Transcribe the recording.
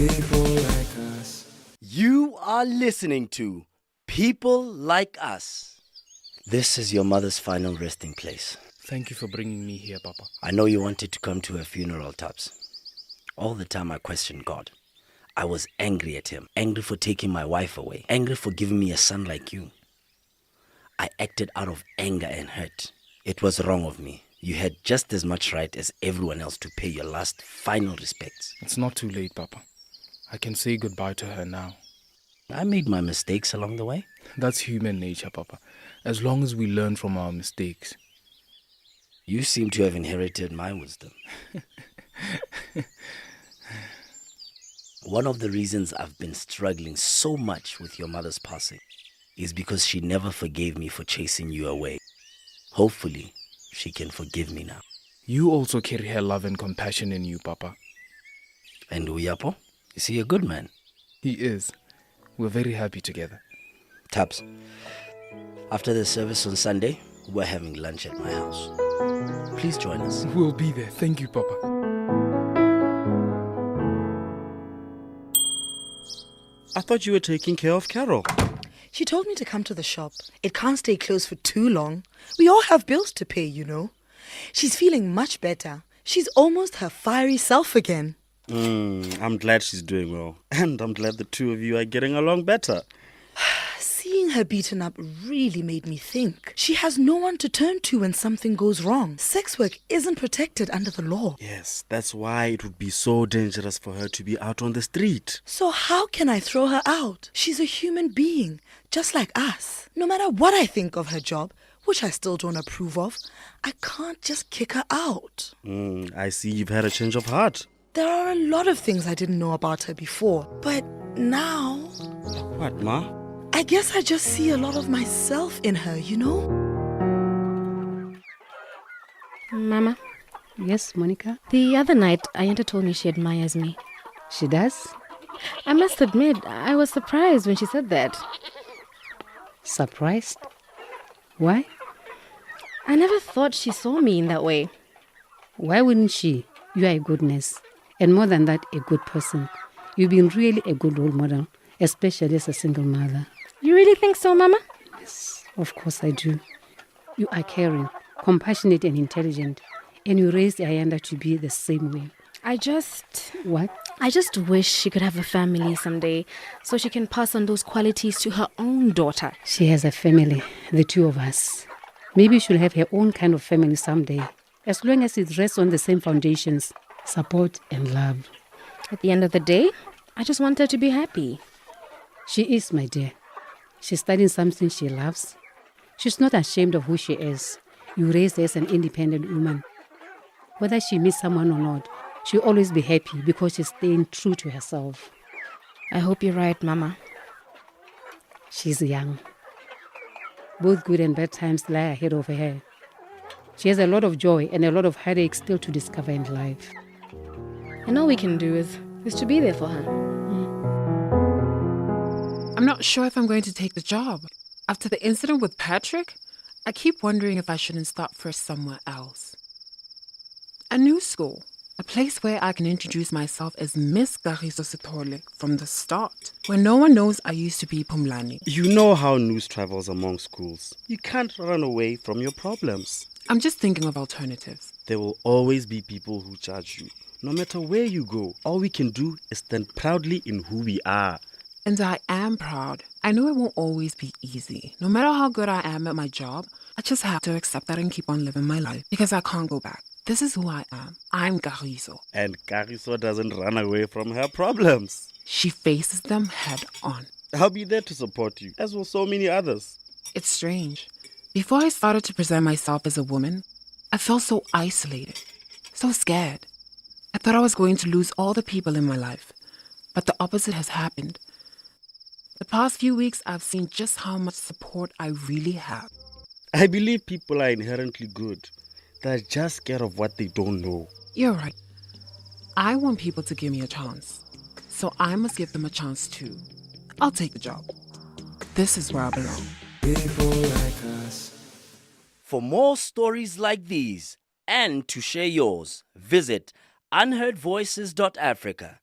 People like us. You are listening to People Like Us. This is your mother's final resting place. Thank you for bringing me here, Papa. I know you wanted to come to her funeral, Tubbs. All the time I questioned God. I was angry at him, angry for taking my wife away, angry for giving me a son like you. I acted out of anger and hurt. It was wrong of me. You had just as much right as everyone else to pay your last final respects. It's not too late, Papa. I can say goodbye to her now. I made my mistakes along the way. That's human nature, Papa. As long as we learn from our mistakes. You seem to have inherited my wisdom. One of the reasons I've been struggling so much with your mother's passing is because she never forgave me for chasing you away. Hopefully, she can forgive me now. You also carry her love and compassion in you, Papa. And Uyapo, is he a good man? He is. We're very happy together. Tubbs, after the service on Sunday, we're having lunch at my house. Please join us. We'll be there. Thank you, Papa. I thought you were taking care of Carol. She told me to come to the shop. It can't stay closed for too long. We all have bills to pay, you know. She's feeling much better. She's almost her fiery self again. I'm glad she's doing well. And I'm glad the two of you are getting along better. Seeing her beaten up really made me think. She has no one to turn to when something goes wrong. Sex work isn't protected under the law. Yes, that's why it would be so dangerous for her to be out on the street. So how can I throw her out? She's a human being, just like us. No matter what I think of her job, which I still don't approve of, I can't just kick her out. I see you've had a change of heart. There are a lot of things I didn't know about her before, but now What, Ma? I guess I just see a lot of myself in her, you know? Mama, Yes, Monica? the other night, Ayanda told me she admires me. She does? I must admit, I was surprised when she said that. Surprised? Why? I never thought she saw me in that way. Why wouldn't she? You are a good nurse. And more than that, a good person. You've been really a good role model, especially as a single mother. You really think so, Mama? Yes, of course I do. You are caring, compassionate and intelligent. And you raised Ayanda to be the same way. What? I just wish she could have a family someday so she can pass on those qualities to her own daughter. She has a family, the two of us. Maybe she'll have her own kind of family someday, as long as it rests on the same foundations, support and love. At the end of the day, I just want her to be happy. She is, my dear. She's studying something she loves. She's not ashamed of who she is. You raised her as an independent woman. Whether she meets someone or not, she'll always be happy because she's staying true to herself. I hope you're right, Mama. She's young. Both good and bad times lie ahead of her. She has a lot of joy and a lot of headaches still to discover in life. And all we can do is to be there for her. I'm not sure if I'm going to take the job. After the incident with Patrick, I keep wondering if I shouldn't start first somewhere else. A new school, a place where I can introduce myself as Miss Kagiso Sithole from the start, where no one knows I used to be Phumlani. You know how news travels among schools. You can't run away from your problems. I'm just thinking of alternatives. There will always be people who judge you. No matter where you go, all we can do is stand proudly in who we are. And I am proud. I know it won't always be easy. No matter how good I am at my job, I just have to accept that and keep on living my life because I can't go back. This is who I am. I'm Kagiso. And Kagiso doesn't run away from her problems. She faces them head on. I'll be there to support you, as will so many others. It's strange. Before I started to present myself as a woman, I felt so isolated, so scared. I thought I was going to lose all the people in my life, but the opposite has happened. The past few weeks, I've seen just how much support I really have. I believe people are inherently good. They're just scared of what they don't know. You're right. I want people to give me a chance, so I must give them a chance too. I'll take the job. This is where I belong. People like us. For more stories like these and to share yours, visit unheardvoices.africa.